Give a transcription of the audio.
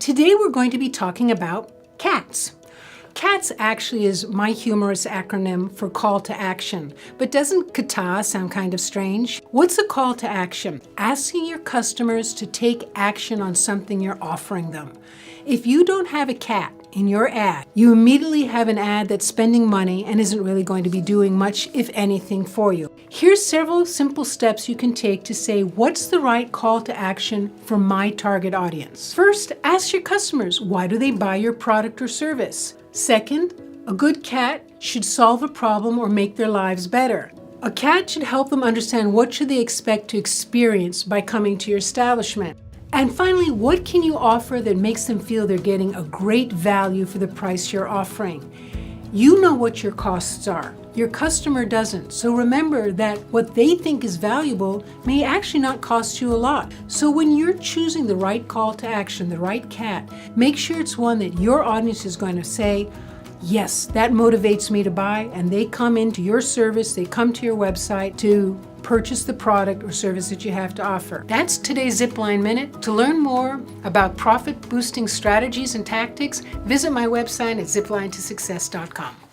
Today we're going to be talking about CATS. CATS actually is my humorous acronym for call to action, but doesn't kata sound kind of strange? What's a call to action? Asking your customers to take action on something you're offering them. If you don't have a CAT in your ad, you immediately have an ad that's spending money and isn't really going to be doing much, if anything, for you. Here's several simple steps you can take to say what's the right call to action for my target audience. First, ask your customers, why do they buy your product or service? Second, a good CAT should solve a problem or make their lives better. A CAT should help them understand what should they expect to experience by coming to your establishment. And finally, what can you offer that makes them feel they're getting a great value for the price you're offering? You know what your costs are. Your customer doesn't. So remember that what they think is valuable may actually not cost you a lot. So when you're choosing the right call to action, the right CAT, make sure it's one that your audience is going to say, yes, that motivates me to buy, and they come into your service, they come to your website to purchase the product or service that you have to offer. That's today's Zipline Minute. To learn more about profit boosting strategies and tactics, visit my website at ziplinetosuccess.com.